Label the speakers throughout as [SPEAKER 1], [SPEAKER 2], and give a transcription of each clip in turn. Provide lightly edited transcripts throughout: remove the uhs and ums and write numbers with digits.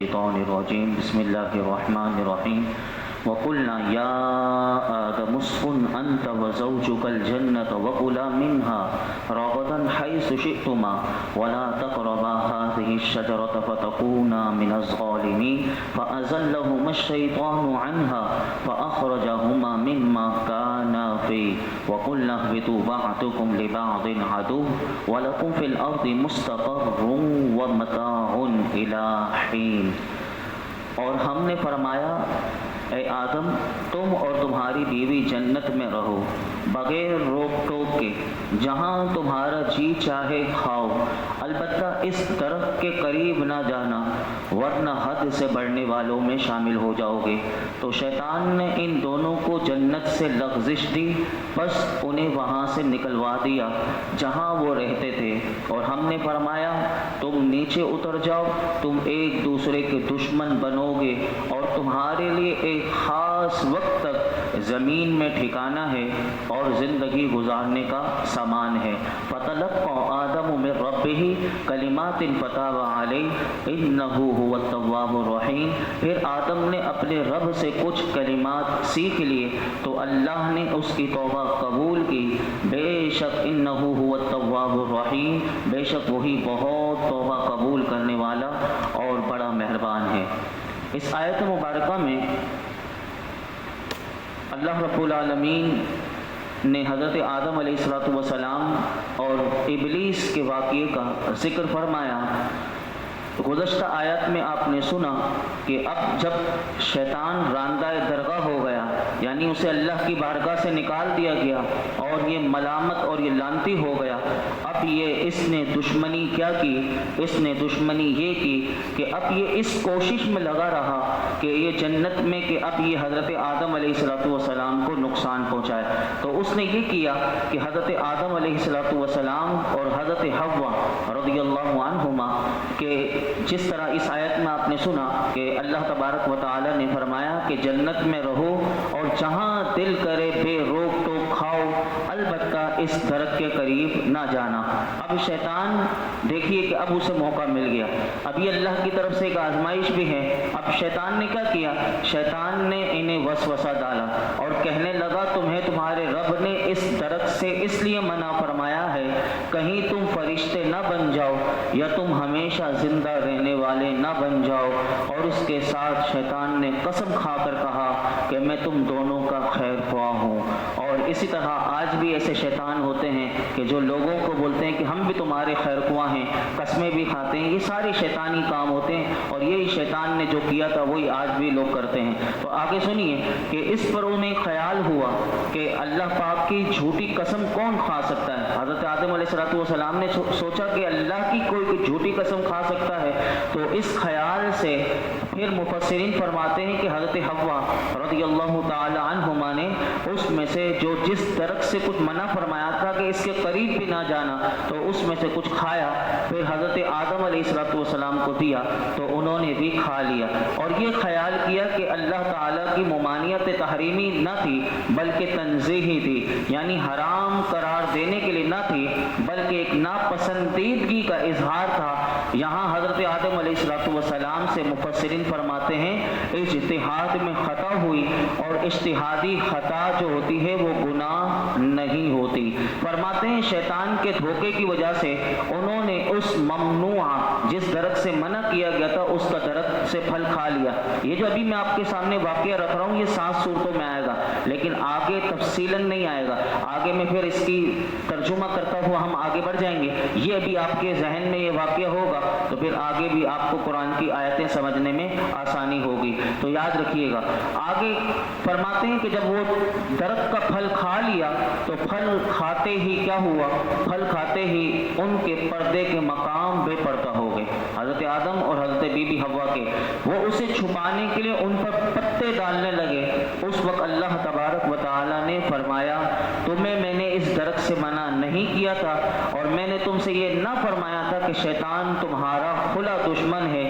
[SPEAKER 1] الشيطان الرجيم بسم الله الرحمن الرحيم وقلنا يا آدم اسكن أنت وزوجك الجنة وكلا منها رغدا حيث شئتما ولا تقربا هذه الشجرة فتكونا من الظالمين فأزلهما الشيطان عنها فأخرجهما مما كانا فيه وقلنا اهبطوا بعضكم لبعض عدو ولكم في الأرض مستقر ومتاع إلى حين۔ اور ہم نے فرمایا اے آدم تم اور تمہاری بیوی جنت میں رہو بغیر روک ٹوک کے، جہاں تمہارا جی چاہے کھاؤ، البتہ اس درخت کے قریب نہ جانا ورنہ حد سے بڑھنے والوں میں شامل ہو جاؤ گے۔ تو شیطان نے ان دونوں کو جنت سے لغزش دی، بس انہیں وہاں سے نکلوا دیا جہاں وہ رہتے تھے، اور ہم نے فرمایا تم نیچے اتر جاؤ، تم ایک دوسرے کے دشمن بنو گے اور تمہارے لیے ایک خاص وقت تک زمین میں ٹھکانہ ہے اور زندگی گزارنے کا سامان ہے۔ فَتَلَقَّى آدَمُ مِن رَّبِّهِ كَلِمَاتٍ فَتَابَ عَلَيْهِ إِنَّهُ هُوَ التَّوَّابُ الرَّحِيمُ۔ پھر آدم نے اپنے رب سے کچھ کلمات سیکھ لیے تو اللہ نے اس کی توبہ قبول کی، بے شک إِنَّهُ هُوَ التَّوَّابُ الرَّحِيمُ، بے شک وہی بہت توبہ قبول کرنے والا اور بڑا مہربان ہے۔ اس آیت مبارکہ میں اللہ رب العالمین نے حضرت آدم علیہ السلام اور ابلیس کے واقعے کا ذکر فرمایا۔ گزشتہ آیت میں آپ نے سنا کہ اب جب شیطان راندہ درگاہ ہو گیا، یعنی اسے اللہ کی بارگاہ سے نکال دیا گیا اور یہ ملامت اور یہ لعنتی ہو گیا، اب یہ اس نے دشمنی کیا کی؟ اس نے دشمنی یہ کی کہ اب یہ اس کوشش میں لگا رہا کہ یہ جنت میں کہ اب یہ حضرت آدم علیہ السلام کو نقصان پہنچائے۔ تو اس نے یہ کیا کہ حضرت آدم علیہ السلام اور حضرت حوا رضی اللہ عنہما کہ جس طرح اس آیت میں آپ نے سنا کہ اللہ تبارک و تعالی نے فرمایا کہ جنت میں رہو اور جہاں دل کرے بے روک ٹوک کھاؤ، البتہ اس درخت کے قریب نہ جانا۔ اب شیطان دیکھیے کہ اب اسے موقع مل گیا، اب یہ اللہ کی طرف سے ایک آزمائش بھی ہے۔ اب شیطان نے کیا کیا؟ شیطان نے انہیں وسوسہ ڈالا اور کہنے لگا تمہیں تمہارے رب نے اس درخت سے اس لیے منع فرمایا ہے کہیں تم فرشتے نہ بن جاؤ یا تم ہمیشہ زندہ رہنے والے نہ بن جاؤ، اور اس کے ساتھ شیطان نے قسم کھا کر کہا کہ میں تم دونوں کا خیر خواہ ہوں۔ اور اسی طرح آج بھی ایسے شیطان ہوتے ہیں کہ جو لوگوں کو بولتے ہیں کہ ہم بھی تمہارے خیر خواہ ہیں، قسمیں بھی کھاتے ہیں، یہ سارے شیطانی کام ہوتے ہیں، اور یہی شیطان نے جو کیا تھا وہی آج بھی لوگ کرتے ہیں۔ تو آگے سنیے کہ اس پر انہیں خیال ہوا کہ اللہ پاک کی جھوٹی قسم کون کھا سکتا ہے۔ حضرت آدم علیہ السلام نے سوچا کہ اللہ کی کوئی جھوٹی قسم کھا سکتا ہے، تو اس خیال سے پھر مفسرین فرماتے ہیں کہ حضرت حوا رضی اللہ تعالی عنہما نے اس میں سے جو جس درخت سے کچھ منع فرمایا تھا کہ اس کے قریب بھی نہ جانا، تو اس میں سے کچھ کھایا، پھر حضرت آدم علیہ السلام کو دیا تو انہوں نے بھی کھا لیا، اور یہ خیال کیا کہ اللہ تعالیٰ کی ممانعت تحریمی نہ تھی بلکہ تنزیہی تھی، یعنی حرام قرار دینے کے لیے نہ تھی بلکہ ایک ناپسندیدگی کا اظہار تھا۔ یہاں حضرت آدم علیہ السلام سے مفسرین فرماتے ہیں اجتہاد میں خطا ہوئی، اور اجتہادی خطا جو ہوتی ہے وہ گناہ نہیں ہوتی۔ فرماتے ہیں شیطان کے دھوکے کی وجہ سے انہوں نے اس ممنوع جس درخت سے منع کیا گیا تھا اس کا درخت سے پھل کھا لیا۔ یہ جو ابھی میں آپ کے سامنے واقعہ رکھ رہا ہوں یہ 7 صورتوں میں آئے گا، لیکن آگے تفصیلاً نہیں آئے گا، آگے میں پھر اس کی ترجمہ کرتا ہوا ہم آگے بڑھ جائیں گے۔ یہ ابھی آپ کے ذہن میں یہ واقعہ ہوگا تو پھر آگے بھی آپ کو قرآن کی آیتیں سمجھنے میں آسانی ہوگی، تو یاد رکھیے گا۔ آگے فرماتے ہیں کہ جب وہ درخت کا پھل کھا لیا تو پھل کھاتے ہی کیا ہوا؟ پھل کھاتے ہی ان کے پردے کے مقام بے پردہ ہو گئے، حضرت آدم اور حضرت بی بی حوا کے۔ وہ اسے چھپانے کے لیے ان پر پتے ڈالنے لگے۔ اس وقت اللہ تبارک و تعالی نے فرمایا تمہیں میں نے اس درخت سے منع نہیں کیا تھا، اور میں نے تم سے یہ نہ فرمایا تھا کہ شیطان تمہارا کھلا دشمن ہے۔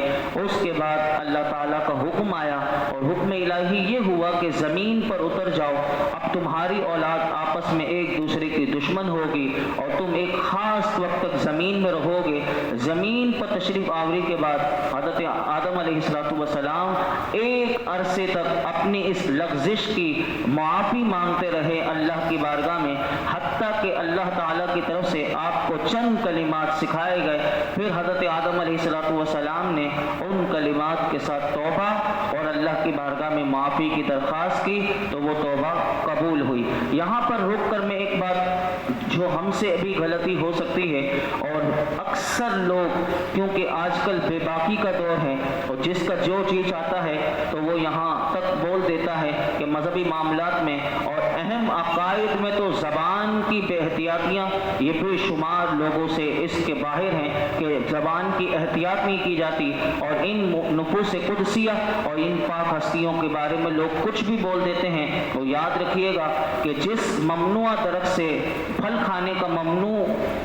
[SPEAKER 1] اس کے بعد اللہ تعالیٰ کا حکم آیا، اور حکم الہی یہ ہوا کہ زمین پر اتر جاؤ، اب تمہاری اولاد آپس میں ایک دوسرے کی دشمن ہوگی اور تم ایک خاص وقت تک زمین میں رہو گے۔ کہ زمین پر تشریف آوری کے بعد حضرت آدم علیہ السلام ایک عرصے تک اپنی اس لغزش کی معافی مانگتے رہے اللہ کی بارگاہ میں، حتیٰ کہ اللہ تعالیٰ کی طرف سے آپ کو چند کلمات سکھائے گئے۔ پھر حضرت آدم علیہ السلام نے ان کلمات کے ساتھ توبہ اور اللہ کی بارگاہ میں معافی کی درخواست کی تو وہ توبہ قبول ہوئی۔ یہاں پر رک کر میں ایک بات جو ہم سے ابھی غلطی ہو سکتی ہے، اور اکثر لوگ کیونکہ آج کل بے باکی کا دور ہے اور جس کا جو جی چاہتا ہے تو وہ یہاں تک بول دیتا ہے کہ مذہبی معاملات میں اور اہم عقائد میں تو زبان کی بے احتیاطیاں یہ بے شمار لوگوں سے اس کے باہر ہیں کہ زبان کی احتیاط نہیں کی جاتی، اور ان نفوس قدسیہ اور ان پاک ہستیوں کے بارے میں لوگ کچھ بھی بول دیتے ہیں۔ تو یاد رکھیے گا کہ جس ممنوع درخت سے پھل کھانے کا ممنوع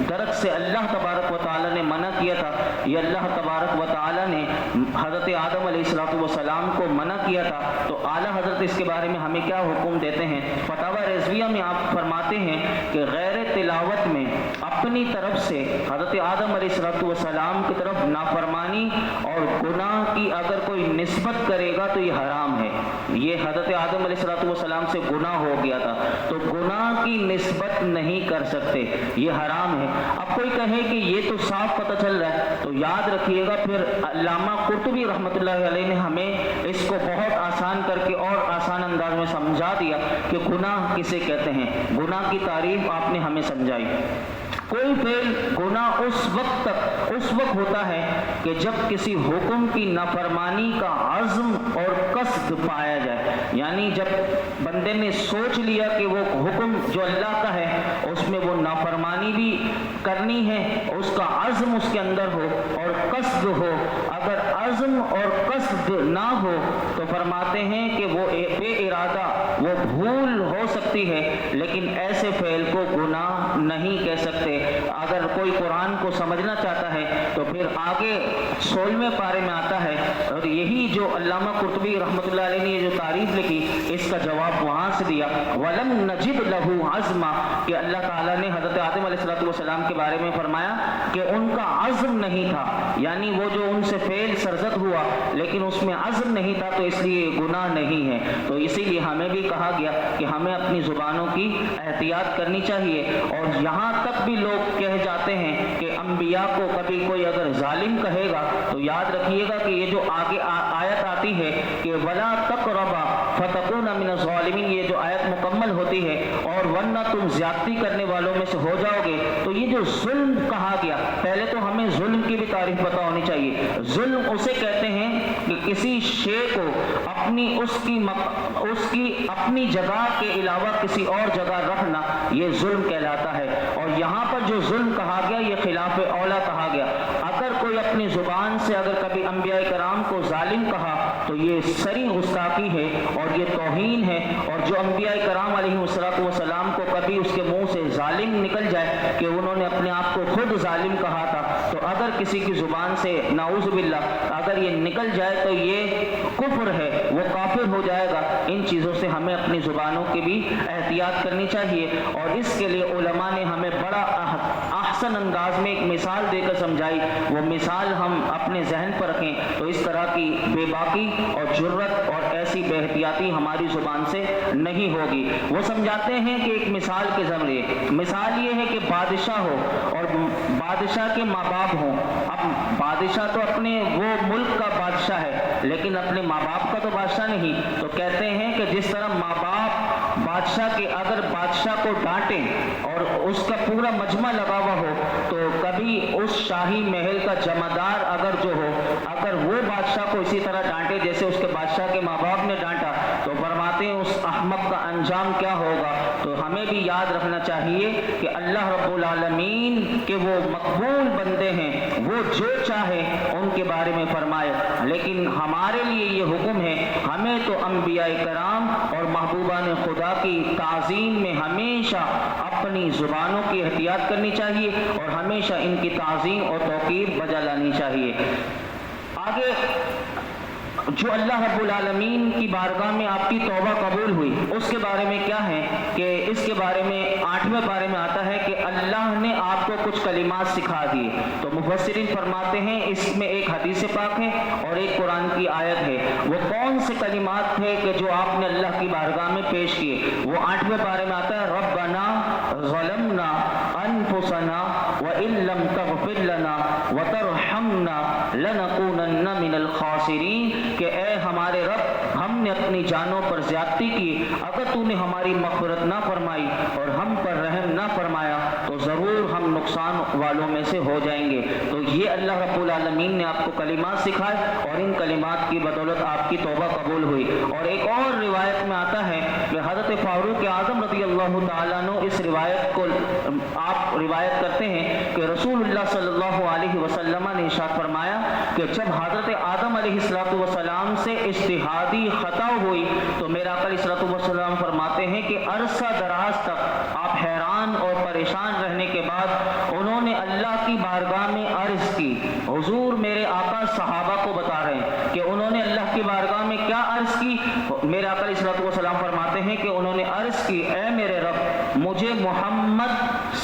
[SPEAKER 1] درخت سے اللہ تبارک و تعالیٰ نے منع کیا تھا، یہ اللہ تبارک و تعالیٰ نے حضرت آدم علیہ السلام کو منع کیا تھا، تو اعلیٰ حضرت اس کے بارے میں ہمیں کیا حکم دیتے ہیں؟ فتاوی رضویہ میں آپ فرماتے ہیں کہ غیر تلاوت میں اپنی طرف سے حضرت آدم علیہ السلام کی طرف نافرمانی اور گناہ کی اگر کوئی نسبت کرے گا تو یہ حرام ہے۔ یہ حضرت آدم علیہ السلام سے گناہ ہو گیا تھا، تو گناہ کی نسبت نہیں کر سکتے، یہ حرام ہے۔ اب کوئی کہے کہ یہ تو صاف پتہ چل رہا ہے، تو یاد رکھیے گا پھر علامہ قرطبی رحمۃ اللہ علیہ نے ہمیں اس کو بہت آسان کر کے اور آسان انداز میں سمجھا دیا کہ گناہ کسے کہتے ہیں۔ گناہ کی تعریف آپ نے ہمیں سمجھائی۔ کوئی فعل گناہ اس وقت ہوتا ہے کہ جب کسی حکم کی نافرمانی کا عزم اور قصد پایا جائے، یعنی جب بندے نے سوچ لیا کہ وہ حکم جو اللہ کا ہے اس میں وہ نافرمانی بھی کرنی ہے، اس کا عزم اس کے اندر ہو اور قصد ہو۔ اگر عزم اور قصد نہ ہو تو فرماتے ہیں کہ وہ بے ارادہ وہ بھول ہو سکتی ہے، لیکن ایسے فعل کو گناہ نہیں کہہ سکتے۔ اگر کوئی قرآن کو سمجھنا چاہتا ہے تو پھر آگے 16ویں پارے میں آتا ہے، اور یہی جو علامہ قرطبی رحمۃ اللہ علیہ نے یہ جو تعریف لکھی اس کا جواب وہاں سے دیا، وَلَمْ نَجِدْ لَهُ عَزْمًا، کہ اللہ تعالیٰ نے حضرت آدم علیہ السلام کے بارے میں فرمایا کہ ان کا عزم نہیں تھا، یعنی وہ جو ان سے فعل سرزد ہوا لیکن اس میں عزم نہیں تھا تو اس لیے گناہ نہیں ہے۔ تو اسی لیے ہمیں بھی کہا گیا کہ ہمیں اپنی زبانوں کی احتیاط کرنی چاہیے، اور یہاں تک بھی لوگ کہہ جاتے ہیں کہ انبیاء کو کبھی کوئی اگر ظالم کہے گا تو یاد رکھیے گا کہ یہ جو آگے آیت آتی ہے کہ وَلَا تَقْرَبَا فَتَكُونَ مِنَ الظَّالِمِينَ، یہ جو آیت مکمل ہوتی ہے اور ورنہ تم زیادتی کرنے والوں میں سے ہو جاؤ گے، تو یہ جو ظلم کہا گیا، پہلے تو ہمیں ظلم کی بھی تعریف پتہ ہونی چاہیے۔ ظلم اسے کہتے ہیں کہ کسی شے کو اس کی اپنی جگہ کے علاوہ کسی اور جگہ رکھنا، یہ ظلم کہلاتا ہے۔ اور یہاں پر جو ظلم کہا گیا یہ خلاف اولا کہا گیا۔ اگر کوئی اپنی زبان سے اگر کبھی انبیاء کرام کو ظالم کہا تو یہ سری گستاخی ہے اور یہ توہین ہے، اور جو انبیاء کرام علیہ السلام کو کبھی اس کے منہ سے ظالم نکل جائے کہ انہوں نے اپنے آپ کو خود ظالم کہا تھا، تو اگر کسی کی زبان سے نعوذ باللہ اگر یہ نکل جائے تو یہ کفر ہے، وہ کافر ہو جائے گا۔ ان چیزوں سے ہمیں اپنی زبانوں کی بھی احتیاط کرنی چاہیے، اور اس کے لیے علماء نے ہمیں بڑا احسن انداز میں ایک مثال دے کر سمجھائی، وہ مثال ہم اپنے ذہن پر رکھیں تو اس طرح کی بے باکی اور جرت اور ایسی بے احتیاطی ہماری زبان سے نہیں ہوگی۔ وہ سمجھاتے ہیں کہ ایک مثال کے ذریعے، مثال یہ ہے کہ بادشاہ ہو اور بادشاہ کے ماں باپ ہوں۔ اب بادشاہ تو اپنے وہ ملک کا بادشاہ ہے لیکن اپنے ماں باپ کا تو بادشاہ نہیں، تو کہتے ہیں کہ جس طرح ماں باپ بادشاہ کے اگر بادشاہ کو ڈانٹیں اور اس کا پورا مجمع لگا ہوا ہو تو کبھی اس شاہی محل کا جمعدار اگر جو ہو اگر وہ بادشاہ کو اسی طرح ڈانٹے جیسے اس کے بادشاہ کے ماں باپ نے ڈانٹا تو فرماتے ہیں اس احمق کا انجام کیا ہوگا۔ تو ہمیں بھی یاد رکھنا چاہیے کہ اللہ رب العالمین کے وہ مقبول بندے ہیں، وہ جو چاہے ان کے بارے میں فرمائے، لیکن ہمارے لیے یہ حکم ہے ہمیں تو انبیاء کرام اور محبوبان خدا کی تعظیم میں ہمیشہ اپنی زبانوں کی احتیاط کرنی چاہیے اور ہمیشہ ان کی تعظیم اور توقیر بجا لانی چاہیے۔ آگے جو اللہ رب العالمین کی بارگاہ میں آپ کی توبہ قبول ہوئی اس کے بارے میں کیا ہے کہ اس کے بارے میں 8ویں پارے میں آتا ہے کہ اللہ نے آپ کو کچھ کلمات سکھا دیے. تو مفسرین فرماتے ہیں اس میں ایک حدیث پاک ہے اور ایک قرآن کی آیت ہے. وہ کون سے کلمات تھے کہ جو آپ نے اللہ کی بارگاہ میں پیش کیے؟ وہ 8ویں پارے میں آتا ہے ربنا ظلمنا انفسنا وان لم تغفر لنا وترحمنا لنکونن من الخاسرین، کہ اے ہمارے رب ہم نے اپنی جانوں پر زیادتی کی، اگر تو نے ہماری مغفرت نہ فرمائی اور ہم پر رحم نہ فرمایا تو ضرور ہم نقصان والوں میں سے ہو جائیں گے. تو یہ اللہ رب العالمین نے آپ کو کلمات سکھائے اور ان کلمات کی بدولت آپ کی توبہ قبول ہوئی. اور ایک اور روایت میں آتا ہے کہ حضرت فاروق اعظم رضی اللہ تعالیٰ عنہ اس روایت کو آپ روایت کرتے ہیں کہ رسول اللہ صلی اللہ علیہ وسلم نے ارشاد فرمایا کہ جب حضرت آدم علیہ السلام سے اجتہادی خطا ہوئی تو میرا آقا علیہ السلام فرماتے ہیں کہ عرصہ دراز تک آپ حیران اور پریشان رہنے کے بعد انہوں نے اللہ کی بارگاہ میں عرض کی. حضور میرے آقا صحابہ کو بتا رہے ہیں کہ انہوں نے اللہ کی بارگاہ میں کیا عرض کی. میرے آقا علیہ السلام فرماتے ہیں کہ انہوں نے عرض کی اے میرے رب مجھے محمد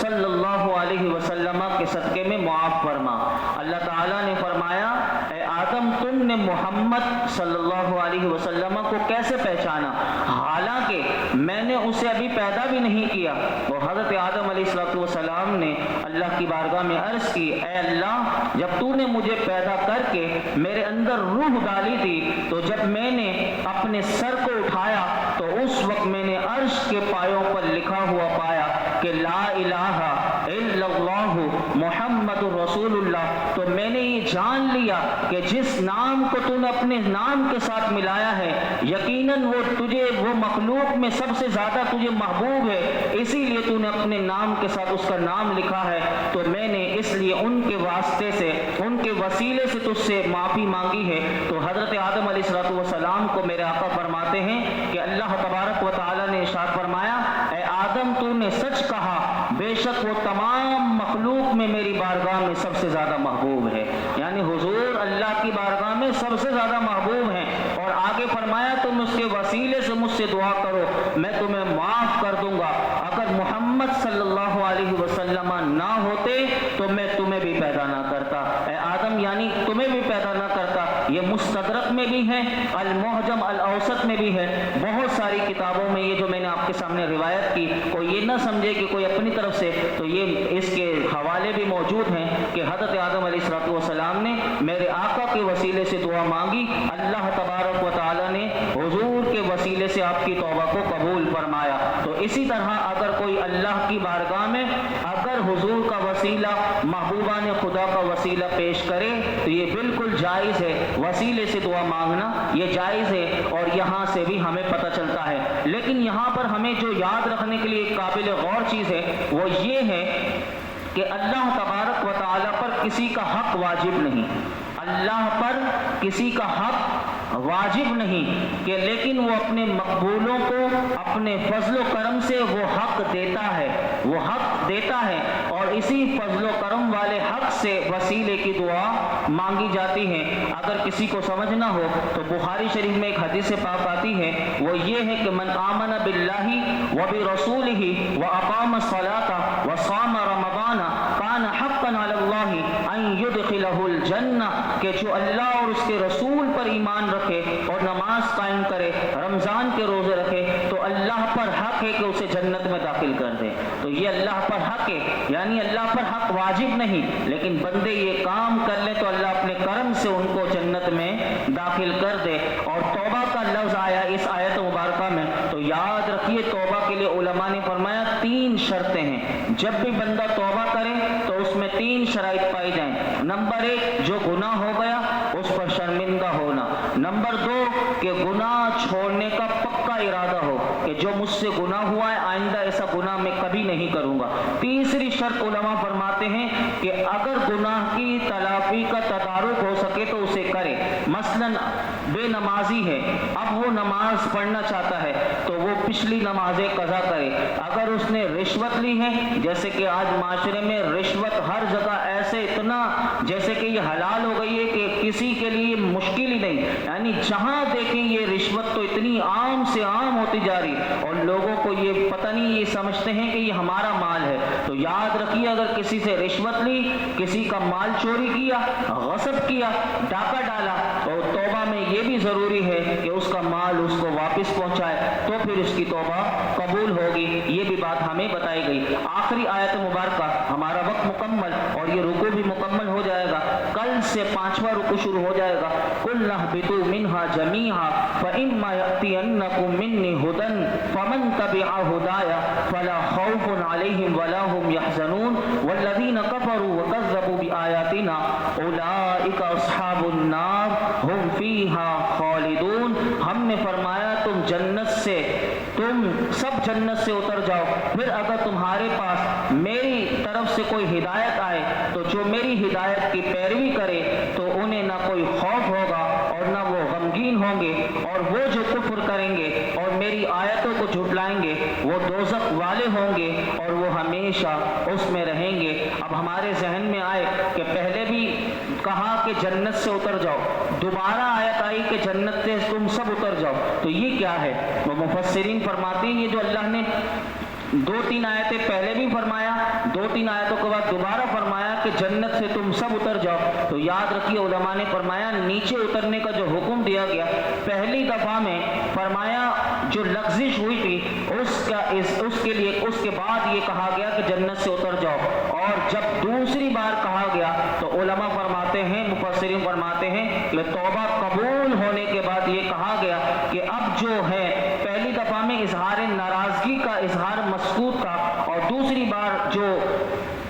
[SPEAKER 1] صلی اللہ علیہ وسلم کے صدقے میں معاف فرما. اللہ تعالیٰ نے فرمایا اے آدم تم نے محمد صلی اللہ علیہ وسلم کو کیسے پہچانا حالانکہ میں نے اسے ابھی پیدا بھی نہیں کیا. تو حضرت آدم علیہ السلام نے اللہ کی بارگاہ میں عرض کی اے اللہ جب تو نے مجھے پیدا کر کے میرے اندر روح ڈالی تھی تو جب میں نے اپنے سر کو اٹھایا تو اس وقت میں نے عرش کے پایوں پر لکھا ہوا پایا کہ لا الہ الا اللہ محمد رسول اللہ. تو میں نے یہ جان لیا کہ جس نام کو تو نے اپنے نام کے ساتھ ملایا ہے یقیناً وہ تجھے وہ مخلوق میں سب سے زیادہ تجھے محبوب ہے، اسی لیے تو نے اپنے نام کے ساتھ اس کا نام لکھا ہے. تو میں نے اس لیے ان کے واسطے سے ان کے وسیلے سے تجھ سے معافی مانگی ہے. تو حضرت آدم علیہ السلام کو میرے آقا فرماتے ہیں کہ اللہ تبارک و تعالیٰ نے ارشاد فرمایا اے آدم تو نے سچ کہا بے شک وہ تمام مخلوق میں میری بارگاہ میں سب سے زیادہ محبوب ہے. یعنی حضور اللہ کی بارگاہ میں سب سے زیادہ محبوب ہیں. اور آگے فرمایا تم اس کے وسیلے سے مجھ سے دعا کرو میں تمہیں معاف کر دوں گا. اگر محمد صلی اللہ علیہ وسلم نہ ہوتے تو میں تمہیں بھی پیدا نہ کرتا. اے آدم یعنی تمہیں بھی پیدا نہ کرتا. یہ مستدرک میں بھی ہے، المعجم الاوسط میں بھی ہے، بہت ساری کتابوں میں یہ جو میں نے آپ کے سامنے روایت کی کوئی یہ نہ سمجھے کہ کوئی اپنی طرف سے، تو یہ اس کے حوالے بھی موجود ہیں کہ حضرت آدم علیہ السلام نے میرے آقا کے وسیلے سے دعا مانگی، اللہ تبارک و تعالیٰ نے حضور کے وسیلے سے آپ کی توبہ کو قبول فرمایا. تو اسی طرح اگر کوئی اللہ کی بارگاہ میں اگر حضور کا وسیلہ محبوبان خدا کا وسیلہ پیش کرے تو یہ بالکل جائز ہے. وسیلے سے دعا مانگنا یہ جائز ہے اور یہاں سے بھی ہمیں پتہ چلتا ہے. لیکن یہاں پر ہمیں جو یاد رکھنے کے لیے قابل غور چیز ہے وہ یہ ہے کہ اللہ تبارک و تعالیٰ پر کسی کا حق واجب نہیں. اللہ پر کسی کا حق واجب نہیں کہ لیکن وہ اپنے مقبولوں کو اپنے فضل و کرم سے وہ حق دیتا ہے، وہ حق دیتا ہے اور اسی فضل و کرم والے حق سے وسیلے کی دعا مانگی جاتی ہے. اگر کسی کو سمجھنا ہو تو بخاری شریف میں ایک حدیث پاک آتی ہے، وہ یہ ہے کہ من آمن باللہ وبرسولہ واقام الصلاۃ وصام رمضان کان حقا علی اللہ ان یدخلہ الجنہ، کہ جو اللہ اور اس کے رسول پر ایمان رکھے اور نماز قائم کرے، رمضان کے روزے رکھے تو اللہ پر حق ہے کہ اسے جنت میں داخل کر دے. تو یہ اللہ پر حق ہے، یعنی اللہ پر حق واجب نہیں، لیکن بندے یہ کام کر لیں تو اللہ اپنے کرم سے ان کو جنت میں داخل کر دے. اور توبہ کا لفظ آیا اس آیت مبارکہ میں تو یاد رکھیے توبہ کے لیے علماء نے فرمایا 3 شرطیں ہیں. جب بھی بندہ توبہ کرے تو اس میں 3 شرائط پائی جائیں. نمبر 1 جو گناہ ہو گیا اس پر شرمندہ ہونا. نمبر 2 کہ گناہ چھوڑنے کا پکا ارادہ ہو کہ جو مجھ سے گناہ ہوا ہے آئندہ ایسا گناہ میں کبھی نہیں کروں گا. تیسری شرط علماء فرماتے ہیں کہ اگر گناہ کی تلافی کا تدارک ہو سکے تو اسے کرے. مثلا بے نمازی ہے، اب وہ نماز پڑھنا چاہتا ہے تو وہ پچھلی نمازیں قضا کرے. اگر اس نے رشوت لی ہے، جیسے کہ آج معاشرے میں رشوت ہر جگہ ایسے اتنا جیسے کہ یہ حلال ہو گئی ہے کہ کسی کے لیے مشکل ہی نہیں، یعنی جہاں دیکھیں یہ رشوت تو اتنی عام سے عام ہوتی جا رہی، اور لوگوں کو یہ پتہ نہیں، یہ سمجھتے ہیں کہ یہ ہمارا مال ہے۔ تو یاد رکھیے، اگر کسی سے رشوت لی، کسی کا مال چوری کیا، غصب کیا، ڈاکہ ڈالا، تو توبہ میں یہ بھی ضروری ہے کہ اس کا مال اس کو واپس پہنچائے، تو پھر اس کی توبہ قبول ہوگی۔ یہ بھی بات ہمیں بتائی گئی۔ آخری آیت مبارکہ، ہمارا وقت مکمل اور یہ رکوع بھی مکمل ہو جائے گا، کل سے 5واں رکوع شروع ہو جائے گا۔ قُلْ اهْبِطُوا مِنْهَا جَمِيعًا فَإِمَّا يَأْتِيَنَّكُم مِّنِّي هُدًى فَمَن تَبِعَ هُدَايَ فَلَا خَوْفٌ عَلَيْهِمْ وَلَا هُمْ يَحْزَنُونَ وَالَّذِينَ كَفَرُوا وَكَذَّبُوا بِآيَاتِنَا أُولَٰئِكَ أَصْحَابُ النَّارِ هُمْ فِيهَا خَالِدُونَ۔ ہم نے فرمایا تم سب جنت سے اتر جاؤ، پھر اگر تمہارے پاس میری طرف سے کوئی ہدایت آئے تو جو میری ہدایت کی پیروی کرے تو انہیں نہ کوئی خوف ہوگا اور نہ وہ غمگین ہوں گے، اور وہ جو کفر کریں گے اور میری آیتوں کو جھٹلائیں گے وہ دوزخ والے ہوں گے اور وہ ہمیشہ اس میں رہیں گے۔ اب ہمارے ذہن میں آئے کہ پہلے بھی کہا کہ جنت سے اتر جاؤ، دوبارہ آیت آئی کہ جنت سے تم سب اتر جاؤ، تو یہ کیا ہے؟ وہ مفسرین فرماتے ہیں یہ جو اللہ نے 2-3 آیتیں پہلے بھی فرمایا، 2-3 آیتوں کے بعد دوبارہ فرمایا کہ جنت سے تم سب اتر جاؤ، تو یاد رکھیے علماء نے فرمایا نیچے اترنے کا جو حکم دیا گیا، پہلی دفعہ میں فرمایا جو لغزش ہوئی تھی اس کے بعد یہ کہا گیا کہ جنت سے اتر جاؤ، اور جب دوسری بار کہا گیا تو علماء فرماتے ہیں، مفسرین فرماتے ہیں کہ توبہ قبول ہونے کے بعد یہ کہا گیا کہ اب جو ہے پہلی دفعہ میں اظہار ناراضگی کا، اظہار مسکوت کا، اور دوسری بار جو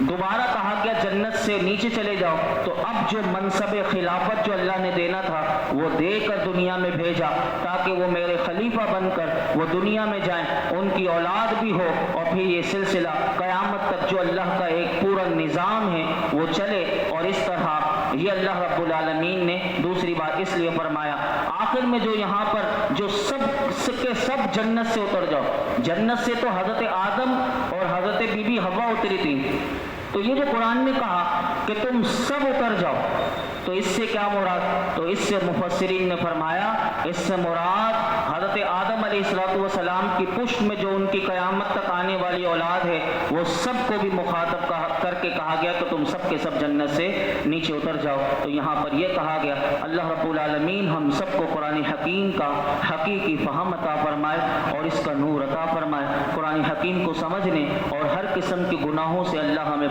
[SPEAKER 1] دوبارہ کہا گیا جنت سے نیچے چلے جاؤ، تو اب جو منصب خلافت جو اللہ نے دینا تھا وہ دے کر دنیا میں بھیجا تاکہ وہ میرے خلیفہ بن کر وہ دنیا میں جائیں، ان کی اولاد بھی ہو، اور پھر یہ سلسلہ قیامت تک جو اللہ کا ایک پورا نظام ہے وہ چلے۔ اور اس طرح یہ اللہ رب العالمین نے دوسری بات اس لیے فرمایا آخر میں جو یہاں پر جو سب کے سب جنت سے اتر جاؤ، جنت سے تو حضرت آدم اور حضرت بی بی حوا اتری تھی، تو یہ جو قرآن نے کہا کہ تم سب اتر جاؤ، تو اس سے کیا مراد؟ تو اس سے مفسرین نے فرمایا اس سے مراد حضرت آدم علیہ السلام کی پشت میں جو ان کی قیامت تک آنے والی اولاد ہے وہ سب کو بھی مخاطب کر کے کہا گیا کہ تم سب کے سب جنت سے نیچے اتر جاؤ۔ تو یہاں پر یہ کہا گیا اللہ رب العالمین ہم سب کو قرآن حکیم کا حقیقی فہم عطا فرمائے اور اس کا نور عطا فرمائے، قرآن حکیم کو سمجھنے اور ہر قسم کے گناہوں سے اللہ ہمیں